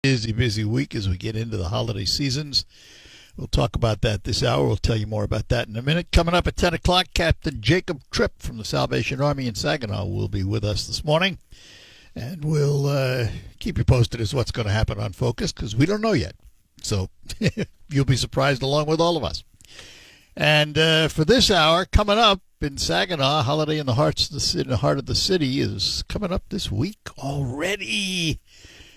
Busy week as we get into the holiday seasons. We'll talk about that this hour. We'll tell you more about that in a minute. Coming up at 10 o'clock, Captain Jacob Tripp from the Salvation Army in Saginaw will be with us this morning. And we'll keep you posted as what's going to happen on Focus, because we don't know yet. So you'll be surprised along with all of us. And for this hour, coming up in Saginaw, Holiday in the Heart of the City is coming up this week already.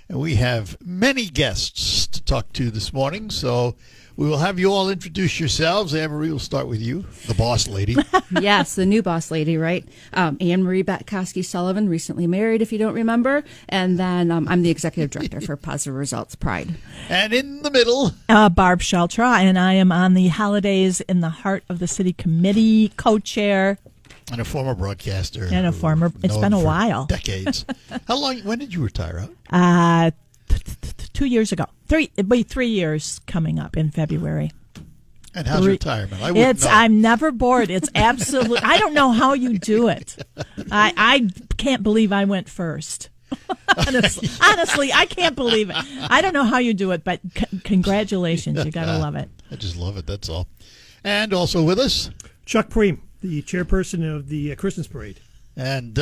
And we have many guests to talk to this morning, so we will have you all introduce yourselves. Anne-Marie, we'll start with you, the boss lady. Yes, the new boss lady, right? Anne-Marie Batkoski-Sullivan, recently married, if you don't remember. And then I'm the executive director for Positive Results Pride. And in the middle, Barb Sheltra, and I am on the Holidays in the Heart of the City Committee, co-chair. And a former broadcaster. And a former, it's been a while. Decades. How long, when did you retire out? 2 years ago. It'll be 3 years coming up in February. And how's retirement? I wouldn't know. I'm never bored. It's absolute. I don't know how you do it. I can't believe I went first. Honestly, I can't believe it. I don't know how you do it, but congratulations. You got to love it. I just love it. That's all. And also with us, Chuck Preem, the chairperson of the Christmas Parade. And,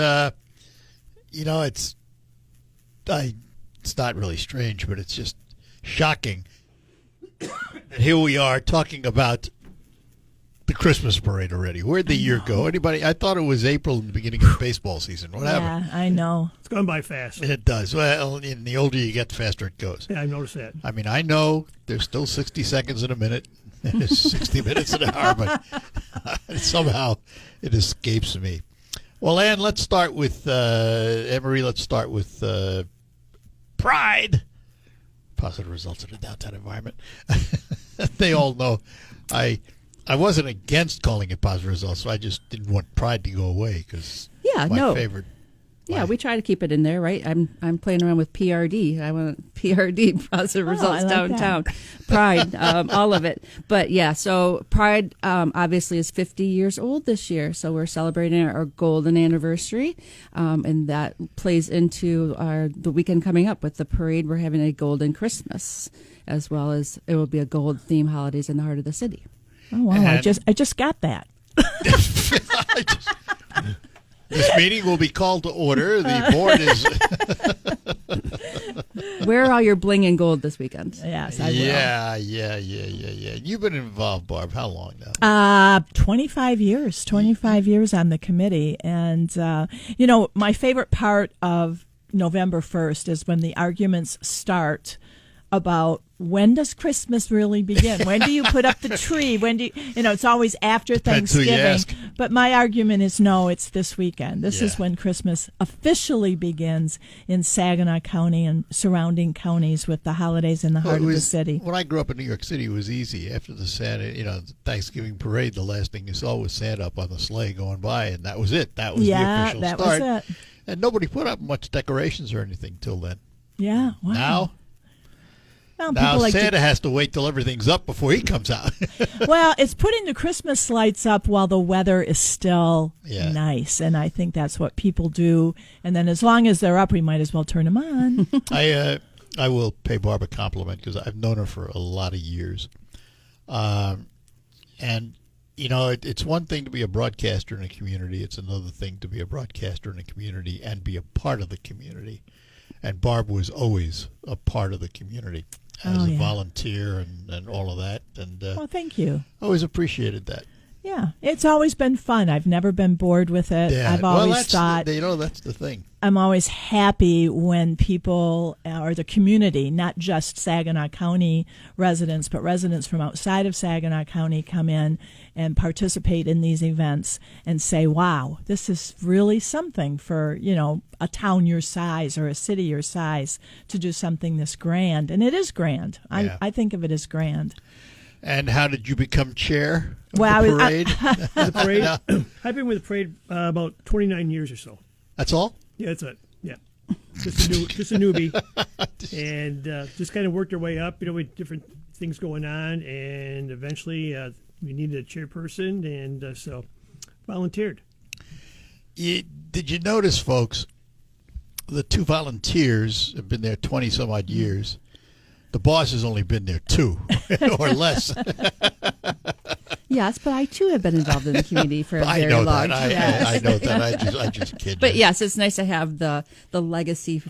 it's not really strange, but it's just shocking. And here we are talking about the Christmas Parade already. Where'd the year go? Anybody? I thought it was April in the beginning of baseball season. What happened? Yeah, I know. It's gone by fast. It does. Well, and the older you get, the faster it goes. Yeah, I've noticed that. I mean, I know there's still 60 seconds in a minute. There's 60 minutes an hour, but somehow it escapes me. Well, Ann, let's start with Anne-Marie. Let's start with Pride. Positive Results in a Downtown Environment. They all know I wasn't against calling it Positive Results, so I just didn't want Pride to go away because my favorite. Yeah, we try to keep it in there, right? I'm playing around with PRD. I want PRD, Positive Results Downtown, Pride, all of it. But yeah, so Pride obviously is 50 years old this year, so we're celebrating our golden anniversary, and that plays into the weekend coming up with the parade. We're having a golden Christmas, as well as it will be a gold theme holidays in the heart of the city. Oh wow! And I just got that. This meeting will be called to order. The board is. Wear all your bling and gold this weekend. Yes, I will. Yeah. You've been involved, Barb. How long now? 25 years. 25 years on the committee. And, my favorite part of November 1st is when the arguments start about when does Christmas really begin? When do you put up the tree? When do you, it's always after Thanksgiving. But my argument is no, it's this weekend. This is when Christmas officially begins in Saginaw County and surrounding counties with the holidays in the heart of the city. When I grew up in New York City, it was easy. After the Santa, the Thanksgiving parade, the last thing you saw was Santa up on the sleigh going by, and that was it. That was the official start. Was it. And nobody put up much decorations or anything till then. Yeah, wow. Now Santa has to wait till everything's up before he comes out. Well, it's putting the Christmas lights up while the weather is still nice, and I think that's what people do. And then as long as they're up, we might as well turn them on. I will pay Barb a compliment because I've known her for a lot of years. And, it's one thing to be a broadcaster in a community. It's another thing to be a broadcaster in a community and be a part of the community. And Barb was always a part of the community as a volunteer and all of that. And well, thank you. Always appreciated that. Yeah, it's always been fun. I've never been bored with it. Yeah. I've always thought, that's the thing. I'm always happy when people or the community, not just Saginaw County residents, but residents from outside of Saginaw County come in and participate in these events and say, wow, this is really something for, a town your size or a city your size to do something this grand. And it is grand. Yeah. I think of it as grand. And how did you become chair of the parade? The parade? I've been with the parade about 29 years or so. That's all? Yeah, that's it. Yeah. Just a newbie. And just kind of worked our way up, with different things going on. And eventually we needed a chairperson, and so volunteered. Did you notice, folks, the two volunteers have been there 20-some-odd years. The boss has only been there 2 or less. Yes, but I too have been involved in the community for a I very know long that. time. I know that. I just kid But you. yes, it's nice to have the legacy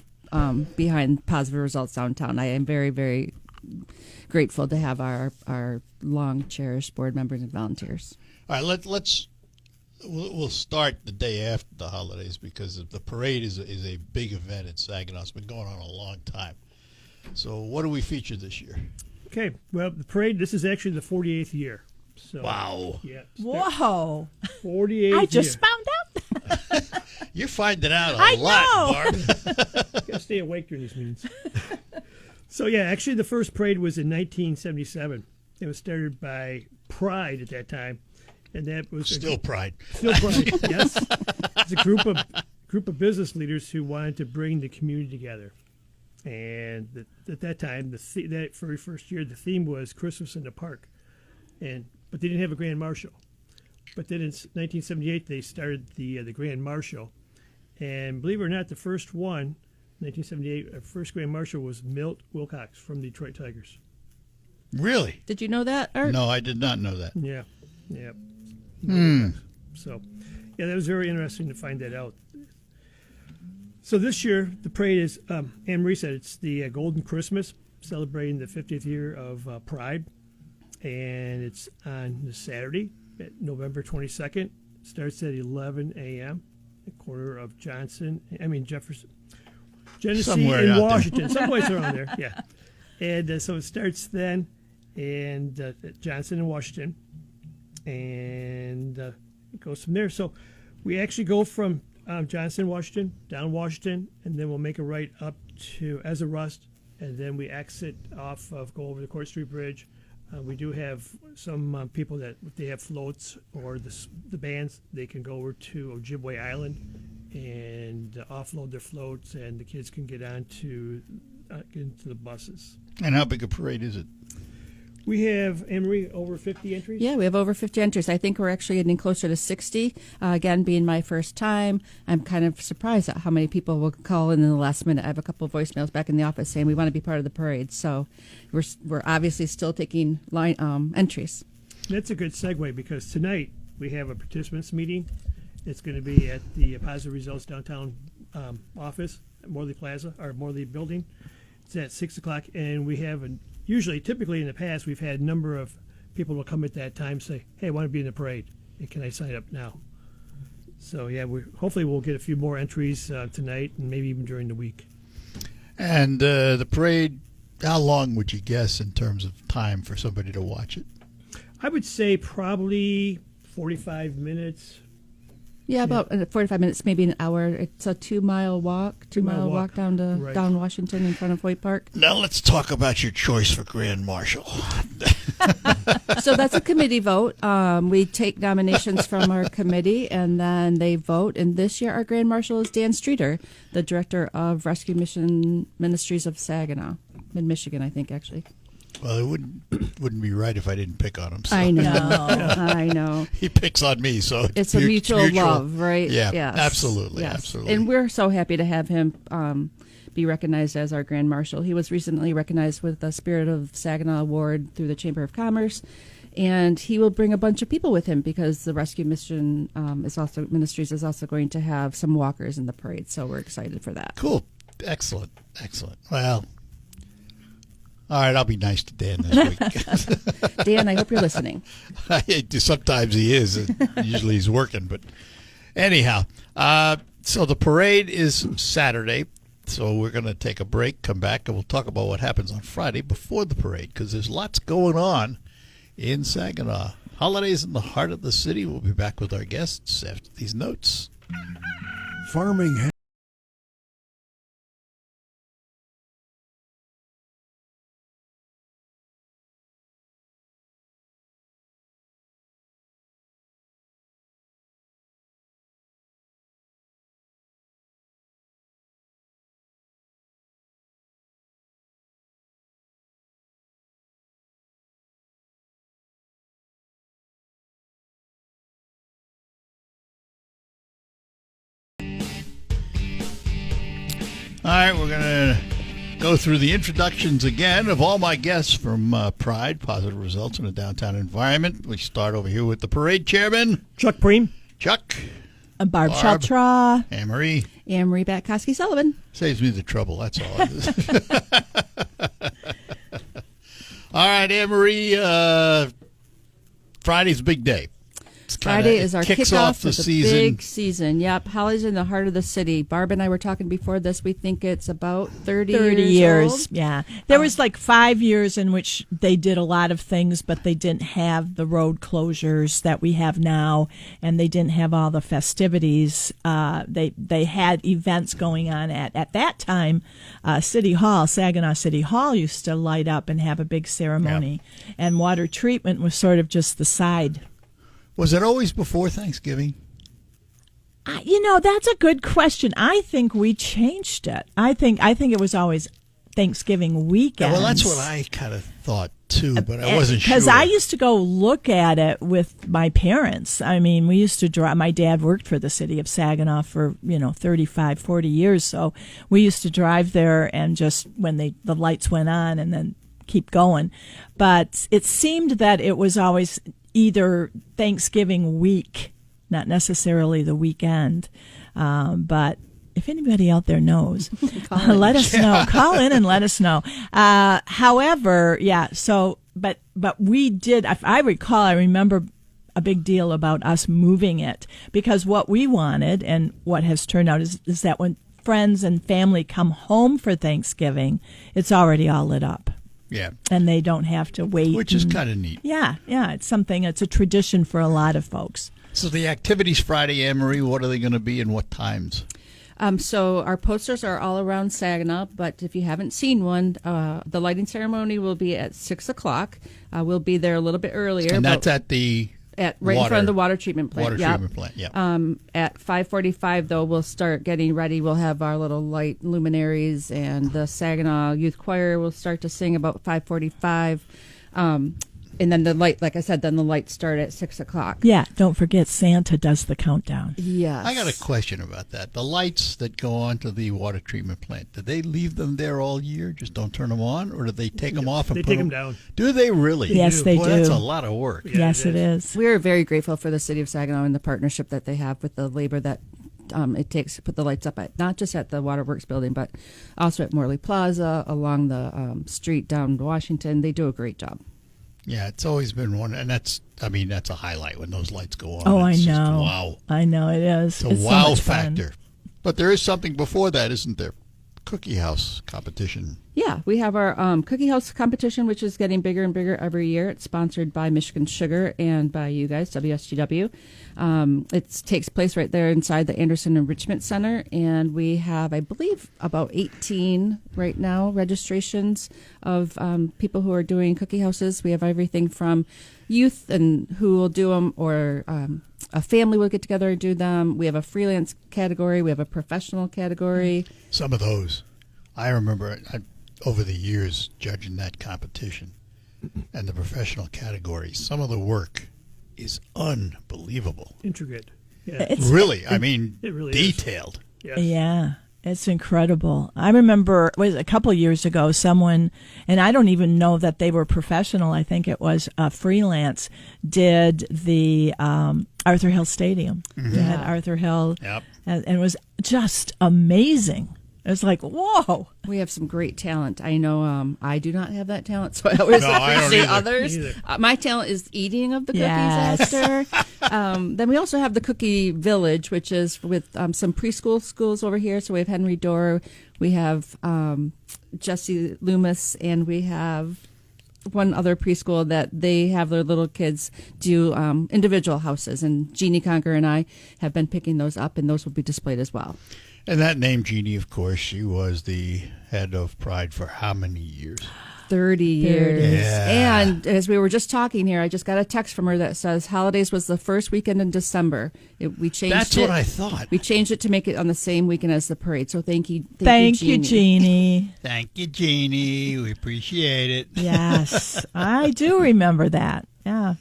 behind Positive Results Downtown. I am very, very grateful to have our long cherished board members and volunteers. All right, we'll start the day after the holidays because the parade is a big event in Saginaw. It's been going on a long time. So what do we feature this year? Okay, well, the parade, this is actually the 48th year. So, Wow. Yeah. Whoa! 48th I just year. found out. You're finding out I a lot, know. Barb. Gotta stay awake during these meetings. So, yeah, actually, the first parade was in 1977. It was started by Pride at that time. And that was Still pride. Still Pride, yes. It's a group of business leaders who wanted to bring the community together. And at that time, that very first year, the theme was Christmas in the Park. But they didn't have a Grand Marshal. But then in 1978, they started the Grand Marshal. And believe it or not, the first one, 1978, our first Grand Marshal was Milt Wilcox from the Detroit Tigers. Really? Did you know that, Art? No, I did not know that. Yeah. So, yeah, that was very interesting to find that out. So this year, the parade is, Anne Marie said, it's the Golden Christmas, celebrating the 50th year of Pride. And it's on this Saturday, November 22nd. It starts at 11 a.m. at the corner of Jefferson, Genesee Somewhere in out there. Washington, someplace around there, yeah. And so it starts then, and at Johnson and Washington, and it goes from there. So we actually go from Johnson, Washington, down Washington, and then we'll make a right up to Ezra Rust, and then we exit off go over the Court Street Bridge. We do have some people that if they have floats or the bands, they can go over to Ojibwe Island and offload their floats, and the kids can get into the buses. And how big a parade is it? We have, Anne-Marie, over 50 entries? Yeah, we have over 50 entries. I think we're actually getting closer to 60. Again, being my first time, I'm kind of surprised at how many people will call in the last minute. I have a couple of voicemails back in the office saying we want to be part of the parade. So we're obviously still taking entries. That's a good segue because tonight we have a participants meeting. It's going to be at the Positive Results Downtown office at Morley Plaza, or Morley Building. It's at 6 o'clock, and we have typically in the past, we've had a number of people will come at that time say, hey, I want to be in the parade. Hey, can I sign up now? So, yeah, hopefully we'll get a few more entries tonight and maybe even during the week. And the parade, how long would you guess in terms of time for somebody to watch it? I would say probably 45 minutes. Yeah, about 45 minutes, maybe an hour. It's a 2-mile walk, Two-mile walk. down down Washington in front of Hoyt Park. Now let's talk about your choice for Grand Marshal. So that's a committee vote. We take nominations from our committee, and then they vote. And this year, our Grand Marshal is Dan Streeter, the director of Rescue Mission Ministries of Saginaw, in Michigan, I think, actually. Well, it wouldn't be right if I didn't pick on him. So. I know. I know. He picks on me, so It's a mutual love, right? Yeah, Yes. absolutely, Yes. absolutely. And we're so happy to have him be recognized as our Grand Marshal. He was recently recognized with the Spirit of Saginaw Award through the Chamber of Commerce, and he will bring a bunch of people with him because the Rescue Mission Ministries is also going to have some walkers in the parade. So we're excited for that. Cool. Excellent. Well, all right, I'll be nice to Dan this week. Dan, I hope you're listening. Sometimes he is. Usually he's working. But anyhow, so the parade is Saturday. So we're going to take a break, come back, and we'll talk about what happens on Friday before the parade because there's lots going on in Saginaw. Holidays in the heart of the city. We'll be back with our guests after these notes. Farming All right, we're going to Go through the introductions again of all my guests from Pride, Positive Results in a Downtown Environment. We start over here with the parade chairman, Chuck Preem. Chuck. Barb Chatra. Anne-Marie. Anne-Marie Batkoski-Sullivan. Saves me the trouble, that's all. All right, Anne-Marie, Friday's a big day. Friday is our kicks kickoff off the of the season. big season. Yep, Holly's in the heart of the city. Barb and I were talking before this. We think it's about 30 years old. Yeah. There was like 5 years in which they did a lot of things, but they didn't have the road closures that we have now, and they didn't have all the festivities. They had events going on at that time. City Hall, Saginaw City Hall used to light up and have a big ceremony, and water treatment was sort of just the side. Was it always before Thanksgiving? That's a good question. I think we changed it. I think it was always Thanksgiving weekend. Well, that's what I kind of thought too, but I wasn't sure. Because I used to go look at it with my parents. I mean, we used to drive. My dad worked for the city of Saginaw for 35, 40 years, so we used to drive there and just when the lights went on and then keep going. But it seemed that it was always either Thanksgiving week, not necessarily the weekend. But if anybody out there knows, let us know. Call in and let us know. However, but we did, if I recall, I remember a big deal about us moving it, because what we wanted and what has turned out is that when friends and family come home for Thanksgiving, it's already all lit up. Yeah. And they don't have to wait. Which is kind of neat. Yeah. It's a tradition for a lot of folks. So the activities Friday, Anne-Marie, what are they going to be and what times? So our posters are all around Saginaw, but if you haven't seen one, the lighting ceremony will be at 6 o'clock. We'll be there a little bit earlier. And that's at the... right in front of the water treatment plant. Treatment plant, yeah. At 5:45, though, we'll start getting ready. We'll have our little light luminaries, and the Saginaw Youth Choir will start to sing about 5:45. And then the lights start at 6 o'clock. Yeah, don't forget Santa does the countdown. Yes. I got a question about that. The lights that go on to the water treatment plant, do they leave them there all year? Just don't turn them on? Or do they take them off and They put take them down. Do they really? Yes, they Boy, do. That's a lot of work. Yeah, Yes, it is. We are very grateful for the city of Saginaw and the partnership that they have with the labor that it takes to put the lights up at, not just at the Waterworks building, but also at Morley Plaza, along the street down to Washington. They do a great job. Yeah, it's always been one, and that's a highlight when those lights go on. Oh, It's I just, know. wow. I know it is. It's a so wow much fun. factor. But there is something before that, isn't there? Cookie House competition. Yeah, we have our Cookie House competition, which is getting bigger and bigger every year. It's sponsored by Michigan Sugar and by you guys, WSGW. It takes place right there inside the Anderson Enrichment Center, and we have, I believe, about 18 right now registrations of people who are doing cookie houses. We have everything from youth and who will do them, or a family will get together and do them. We have a freelance category. We have a professional category. Some of those. I remember over the years judging that competition and the professional category. Some of the work is unbelievable. Intricate. Yeah. It's- Really, it really is. detailed. Yes. Yeah, it's incredible. I remember it was a couple of years ago, someone, and I don't even know that they were professional, I think it was freelance, did the Arthur Hill Stadium. They had Arthur Hill, Yep. and it was just amazing. It was like, whoa. We have some great talent. I know I do not have that talent, so I always No, I don't appreciate either. others. Me either. My talent is eating of the cookies, Yes. Esther. Then we also have the Cookie Village, which is with some preschool schools over here. So we have Henry Dorr, we have Jesse Loomis, and we have one other preschool that they have their little kids do individual houses. And Jeannie Conker and I have been picking those up, and those will be displayed as well. And that name, Jeannie, of course, she was the head of Pride for how many years? 30 years. Yeah. And as we were just talking here, I just got a text from her that says holidays was the first weekend in December. We changed That's it. what I thought. We changed it to make it on the same weekend as the parade. So thank you, Thank you, Jeannie. Thank you, Jeannie. We appreciate it. Yes, I do remember that. Yeah.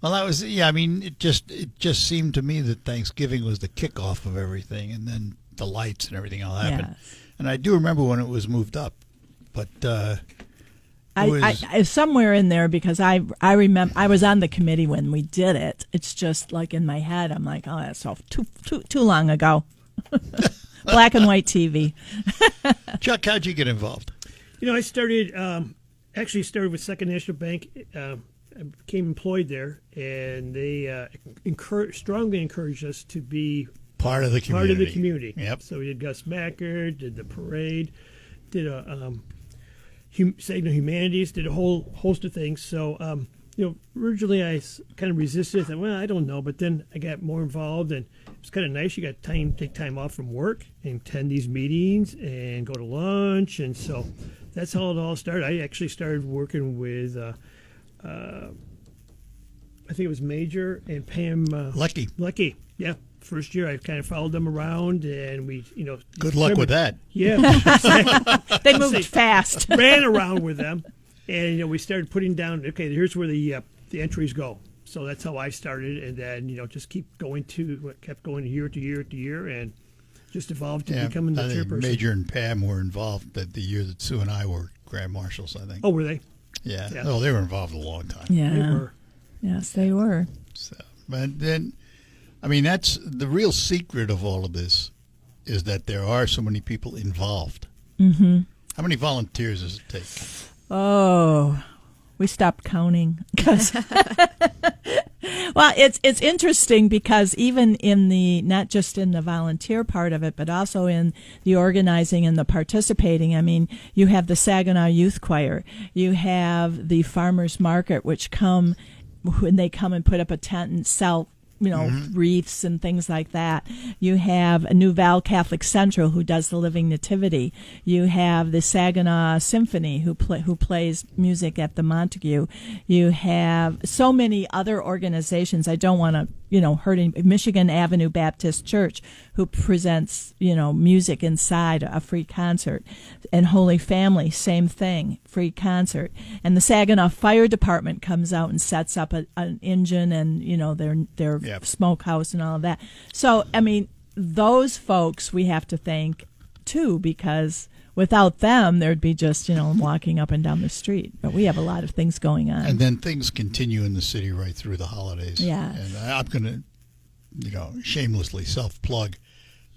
Well, that was, it just seemed to me that Thanksgiving was the kickoff of everything, and then the lights and everything all happened. Yes. And I do remember when it was moved up. But I somewhere in there, because I remember I was on the committee when we did it. It's just like in my head, I'm like, oh, that's all too long ago. Black and white TV. Chuck, how'd you get involved? I started with Second National Bank. I became employed there, and they strongly encouraged us to be part of the community. Yep. So we did Gus Macker, did the parade, did a Signal Humanities, did a whole host of things. So originally I kind of resisted. I thought, well, I don't know, but then I got more involved, and it's kind of nice. You got take time off from work and attend these meetings and go to lunch, and so that's how it all started. I actually started working with, I think it was Major and Pam Lucky. Yeah, first year I kind of followed them around, and we, good luck with that. Yeah, they moved fast. Ran around with them, and we started putting down. Okay, here's where the entries go. So that's how I started, and then just kept going year to year to year, and just evolved to becoming the chairperson. Major and Pam were involved the year that Sue and I were Grand Marshals, I think. Oh, were they? Yeah. Oh, they were involved a long time. Yeah. They were. Yes, they were. So, but then, that's the real secret of all of this, is that there are so many people involved. Mm-hmm. How many volunteers does it take? Oh, we stopped counting. Well, it's interesting because even in not just in the volunteer part of it, but also in the organizing and the participating. You have the Saginaw Youth Choir, you have the Farmers Market, when they come and put up a tent and sell wreaths and things like that. You have New Val Catholic Central, who does the Living Nativity. You have the Saginaw Symphony, who plays music at the Montague. You have so many other organizations. I don't want to hurt Michigan Avenue Baptist Church, who presents music inside a free concert, and Holy Family, same thing, free concert. And the Saginaw Fire Department comes out and sets up an engine and their smokehouse and all of that. So those folks we have to thank too, because without them there'd be just walking up and down the street. But we have a lot of things going on, and then things continue in the city right through the holidays. Yeah, and I'm going to shamelessly self-plug.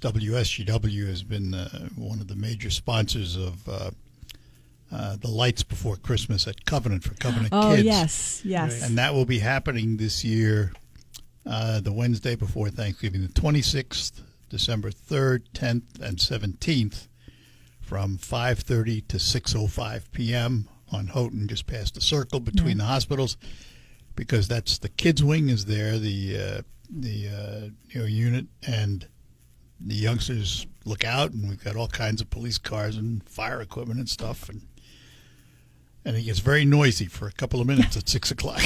WSGW has been one of the major sponsors of the Lights Before Christmas at Covenant for Covenant Kids. Oh, yes. Right. And that will be happening this year, the Wednesday before Thanksgiving, the 26th, December 3rd, 10th, and 17th, from 5:30 to 6:05 p.m. on Houghton, just past the circle between the hospitals, because that's the kids' wing is there, the unit, and the youngsters look out, and we've got all kinds of police cars and fire equipment and stuff, and it gets very noisy for a couple of minutes at 6 o'clock.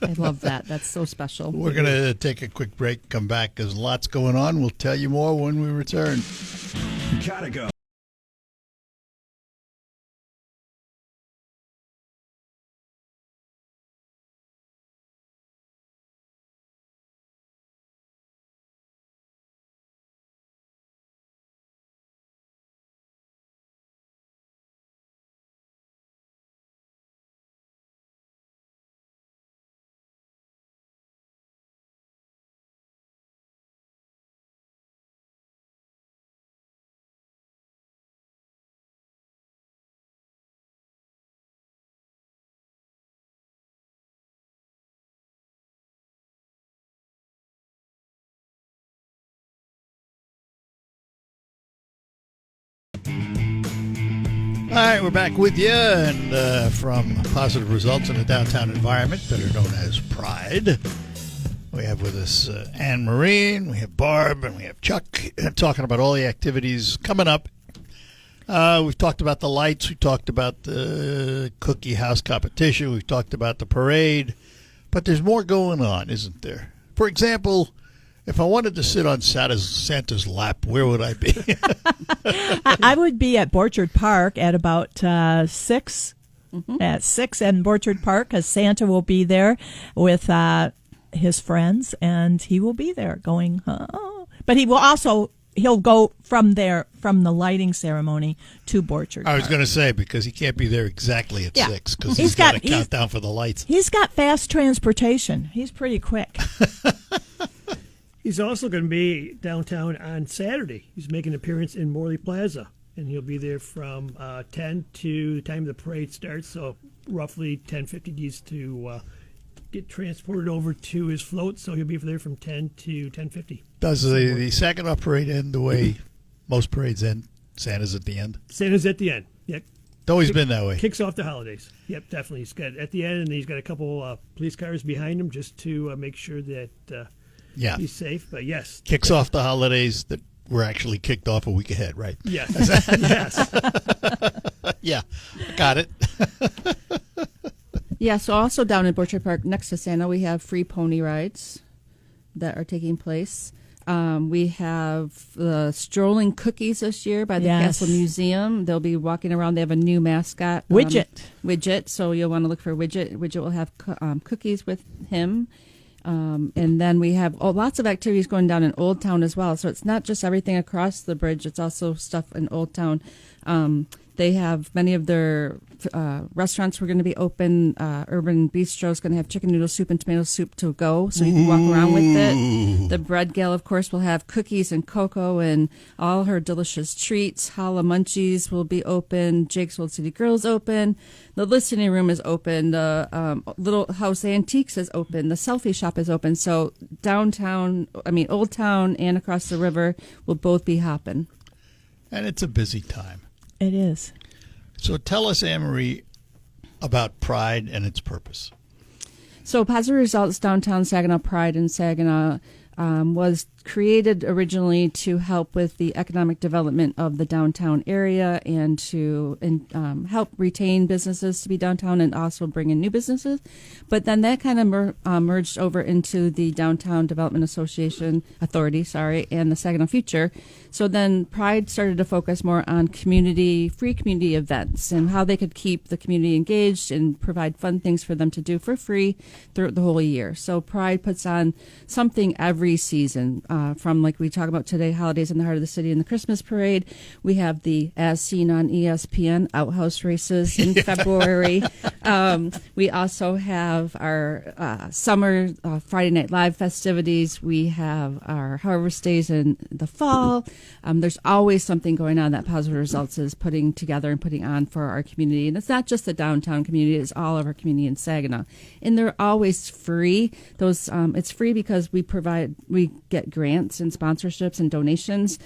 I love that. That's so special. We're going to take a quick break, come back. There's lots going on. We'll tell you more when we return. Gotta go. All right, we're back with you, and from Positive Results in the Downtown Environment, better known as Pride. We have with us Anne Marine, we have Barb, and we have Chuck talking about all the activities coming up. We've talked about the lights, we talked about the cookie house competition, we've talked about the parade, but there's more going on, isn't there? For example, if I wanted to sit on Santa's lap, where would I be? I would be at Borchard Park at about 6. Mm-hmm. At 6 in Borchard Park, because Santa will be there with his friends, and he will be there going, oh. But he will also he'll go from the lighting ceremony to Borchard I was Park. going to say, because he can't be there exactly at Yeah. 6 because He's he's got to got- count down for the lights. He's got fast transportation. He's pretty quick. He's also going to be downtown on Saturday. He's making an appearance in Morley Plaza, and he'll be there from 10 to the time the parade starts, so roughly 10:50 needs to get transported over to his float, so he'll be there from 10 to 10:50. Does the Saginaw parade end the way most parades end? Santa's at the end? Santa's at the end. Yep. It's always been that way. Kicks off the holidays. Yep, definitely. He's got at the end, and he's got a couple police cars behind him just to make sure that Yeah. he's safe. But yes, Kicks off the holidays that were actually kicked off a week ahead, right? yes, yes. Yeah. Got it. Yeah, so also down in Borchard Park next to Santa, we have free pony rides that are taking place. We have the strolling cookies this year by the Yes. Castle Museum. They'll be walking around. They have a new mascot. Widget. So you'll want to look for Widget. Widget will have cookies with him. And then we have lots of activities going down in Old Town as well. So it's not just everything across the bridge. It's also stuff in Old Town. They have many of their restaurants were going to be open. Urban Bistro is going to have chicken noodle soup and tomato soup to go, so you can walk around with it. The Bread Gal, of course, will have cookies and cocoa and all her delicious treats. Holla Munchies will be open. Jake's Old City Girls open. The listening room is open. The Little House Antiques is open. The selfie shop is open. So Old Town and across the river will both be hopping. And it's a busy time. It is. So tell us, Anne-Marie, about Pride and its purpose. So Positive Results Downtown Saginaw Pride in Saginaw was created originally to help with the economic development of the downtown area and to help retain businesses to be downtown and also bring in new businesses. But then that kind of merged over into the Downtown Development Authority, and the Saginaw Future. So then Pride started to focus more on free community events and how they could keep the community engaged and provide fun things for them to do for free throughout the whole year. So Pride puts on something every season. From, like we talk about today, Holidays in the Heart of the City and the Christmas Parade. We have the As Seen on ESPN outhouse races in February. We also have our summer Friday Night Live festivities. We have our Harvest Days in the fall. There's always something going on that Positive Results is putting together and putting on for our community. And it's not just the downtown community, it's all of our community in Saginaw. And they're always free. It's free because we get grants and sponsorships and donations.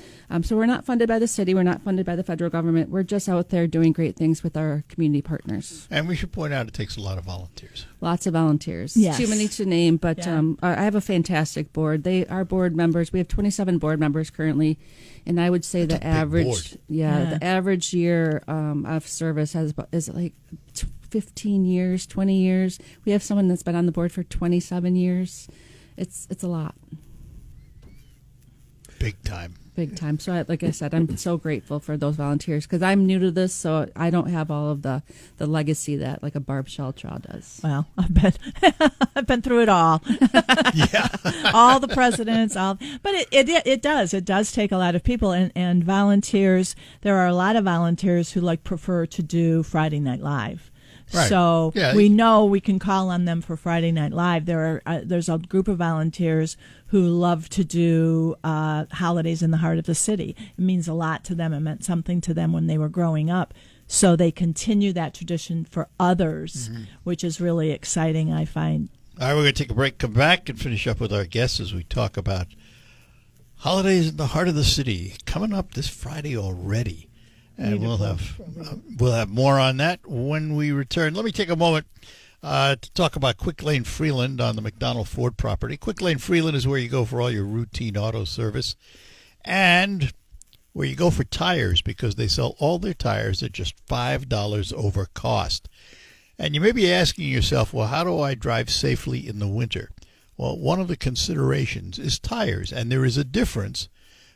So we're not funded by the city. We're not funded by the federal government. We're just out there doing great things with our community partners. And we should point out it takes a lot of volunteers. Lots of volunteers. Yes. Too many to name, but Yeah. I have a fantastic board. Our board members, we have 27 board members currently, and I would say That's the a big average, board. the average year of service is like 15 years, 20 years. We have someone that's been on the board for 27 years. It's a lot. Big time. Big time. So, like I said, I'm so grateful for those volunteers because I'm new to this, so I don't have all of the legacy that like a Barb Sheltraw does. Well, I've been through it all. Yeah. All the presidents, but it does take a lot of people and volunteers. There are a lot of volunteers who prefer to do Friday Night Live. Right. So Yeah. we know we can call on them for Friday Night Live. There's a group of volunteers who love to do Holidays in the Heart of the City. It means a lot to them. It meant something to them when they were growing up. So they continue that tradition for others, which is really exciting, I find. All right, we're going to take a break, come back, and finish up with our guests as we talk about Holidays in the Heart of the City coming up this Friday already. And we'll have more on that when we return. Let me take a moment to talk about Quick Lane Freeland on the McDonald Ford property. Quick Lane Freeland is where you go for all your routine auto service and where you go for tires because they sell all their tires at just $5 over cost. And you may be asking yourself, well, how do I drive safely in the winter? Well, one of the considerations is tires, and there is a difference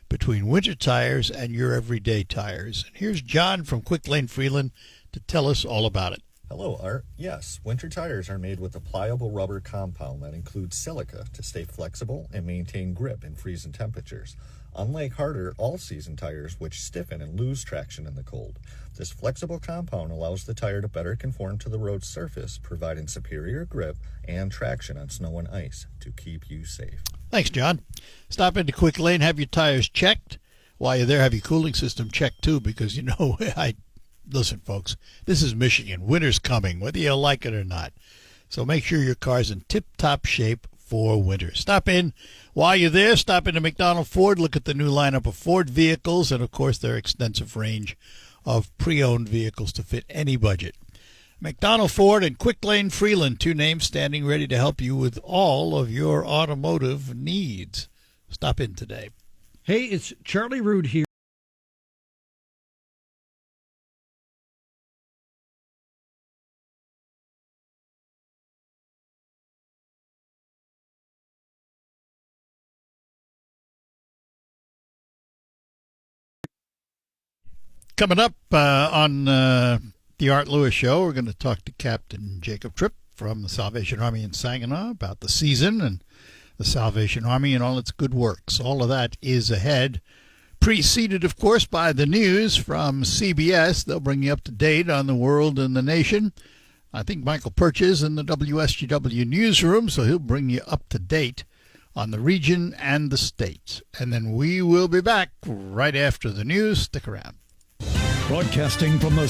between winter tires and your everyday tires. And here's John from Quick Lane Freeland to tell us all about it. Hello, Art. Yes, winter tires are made with a pliable rubber compound that includes silica to stay flexible and maintain grip in freezing temperatures. Unlike harder all-season tires, which stiffen and lose traction in the cold, this flexible compound allows the tire to better conform to the road surface, providing superior grip and traction on snow and ice to keep you safe. Thanks, John. Stop into Quick Lane, have your tires checked. While you're there, have your cooling system checked too, because listen, folks, this is Michigan. Winter's coming, whether you like it or not. So make sure your car's in tip-top shape for winter. Stop in. While you're there, stop into McDonald Ford. Look at the new lineup of Ford vehicles and, of course, their extensive range of pre-owned vehicles to fit any budget. McDonald Ford and Quick Lane Freeland, two names standing ready to help you with all of your automotive needs. Stop in today. Hey, it's Charlie Rood here. Coming up on the Art Lewis Show, we're going to talk to Captain Jacob Tripp from the Salvation Army in Saginaw about the season and the Salvation Army and all its good works. All of that is ahead. Preceded, of course, by the news from CBS. They'll bring you up to date on the world and the nation. I think Michael Perch is in the WSGW newsroom, so he'll bring you up to date on the region and the state. And then we will be back right after the news. Stick around. Broadcasting from the